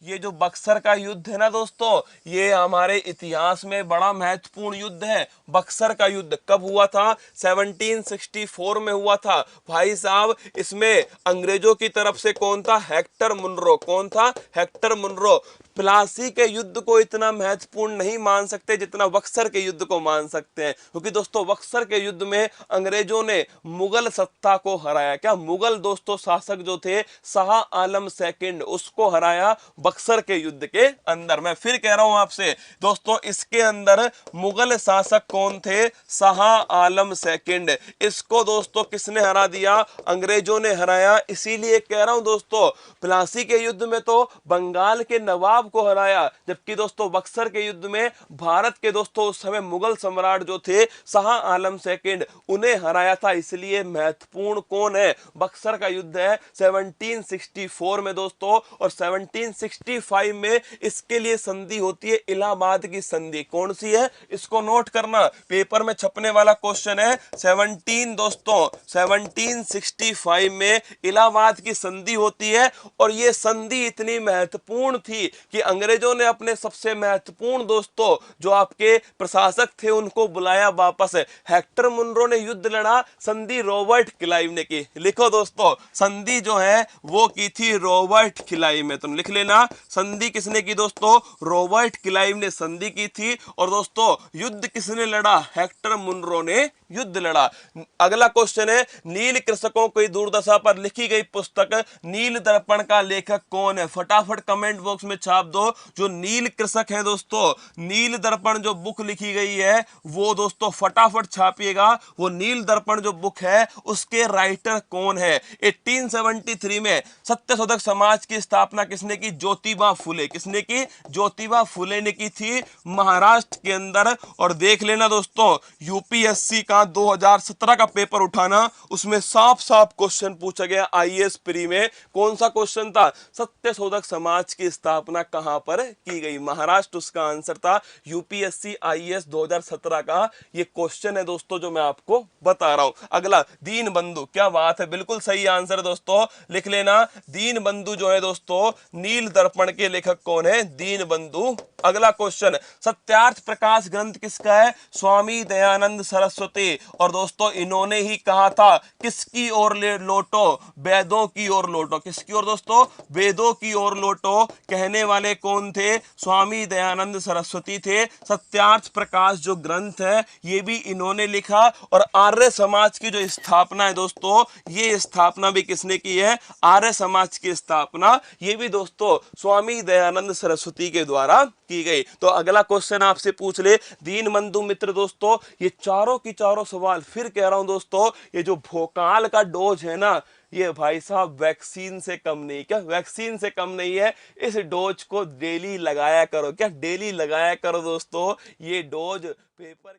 ये जो बक्सर का युद्ध है ना दोस्तों, ये हमारे इतिहास में बड़ा महत्वपूर्ण युद्ध है। बक्सर का युद्ध कब हुआ था? 1764 में हुआ था भाई साहब। इसमें अंग्रेजों की तरफ से कौन था? Hector Munro. कौन था? Hector Munro. प्लासी के युद्ध को इतना महत्वपूर्ण नहीं मान सकते जितना बक्सर के युद्ध को मान सकते हैं, क्योंकि दोस्तों बक्सर के युद्ध में अंग्रेजों ने मुगल सत्ता को हराया। क्या? मुगल दोस्तों शासक जो थे शाह आलम सेकंड, उसको हराया बक्सर के युद्ध के अंदर। मैं फिर कह रहा हूं आपसे दोस्तों, इसके अंदर मुगल शासक कौन थे? शाह आलम सेकंड। इसको दोस्तों किसने हरा दिया? अंग्रेजों ने हराया। इसीलिए कह रहा हूं दोस्तों, प्लासी के युद्ध में तो बंगाल के नवाब को हराया, जबकि दोस्तों बक्सर के युद्ध में भारत के दोस्तों उस समय मुगल सम्राट जो थे शाह आलम सेकंड, उन्हें हराया था। इसलिए महत्वपूर्ण कौन है? बक्सर का युद्ध है 1764 में दोस्तों। और 1765 में इसके लिए संधि होती है इलाहाबाद की संधि। कौन सी है? इसको नोट करना, पेपर में छपने वाला क्वेश्चन है। 17 दोस्तों 1765 में इलाहाबाद की संधि होती है। और यह संधि इतनी महत्वपूर्ण थी कि अंग्रेजों ने अपने सबसे महत्वपूर्ण दोस्तों जो आपके प्रशासक थे उनको बुलाया वापस। हेक्टर मुनरो ने युद्ध लड़ा, संधि रॉबर्ट क्लाइव ने की। लिखो दोस्तों, संधि जो है वो की थी रॉबर्ट क्लाइव में। तुम लिख लेना, संधि किसने की दोस्तों? रॉबर्ट क्लाइव ने संधि की थी। और दोस्तों युद्ध किसने लड़ा? हेक्टर मुनरो ने युद्ध लड़ा। अगला क्वेश्चन है, नील कृषकों की दुर्दशा पर लिखी गई पुस्तक नील दर्पण का लेखक कौन है? फटाफट कमेंट बॉक्स में छाप दो। जो नील कृषक है दोस्तों, नील दर्पण जो बुक लिखी गई है वो दोस्तों फटाफट छापिएगा। वो नील दर्पण जो बुक है उसके राइटर कौन है? 1873 में सत्यशोधक समाज की स्थापना किसने की? ज्योतिबा फुले। किसने की? ज्योतिबा फुले ने की थी, महाराष्ट्र के अंदर। और देख लेना दोस्तों, यूपीएससी का 2017 का पेपर उठाना, उसमें साफ साफ क्वेश्चन पूछा गया आईएएस प्री में। कौन सा क्वेश्चन था? सत्यशोधक समाज की स्थापना कहां पर की गई? महाराष्ट्र उसका आंसर था। यूपीएससी आईएएस 2017 का ये क्वेश्चन है दोस्तों जो मैं आपको बता रहा हूं। अगला, दीन बंधु। क्या बात है, बिल्कुल सही आंसर दोस्तों, लिख लेना। दीन बंधु जो है दोस्तों, नील दर्पण के लेखक कौन है? दीन बंधु। अगला क्वेश्चन, सत्यार्थ प्रकाश ग्रंथ किसका है? स्वामी दयानंद सरस्वती। और दोस्तों इन्होंने ही कहा था किसकी ओर लौटो? वेदों की ओर लौटो। किसकी ओर दोस्तों? वेदों की ओर लौटो। कहने वाले कौन थे? स्वामी दयानंद सरस्वती थे। सत्यार्थ प्रकाश जो ग्रंथ है ये भी इन्होंने लिखा। और आर्य समाज की जो स्थापना है दोस्तों, ये स्थापना भी किसने की है? आर्य समाज की स्थापना ये भी दोस्तों स्वामी दयानंद सरस्वती के द्वारा की गई। तो अगला क्वेश्चन आपसे पूछ ले दीन बंधु मित्र दोस्तों, ये चारों की चारों सवाल फिर कह रहा हूं दोस्तों, ये जो भोकाल का डोज है ना, ये भाई साहब वैक्सीन से कम नहीं। क्या? वैक्सीन से कम नहीं है। इस डोज को डेली लगाया करो। क्या? डेली लगाया करो दोस्तों। ये डोज पेपर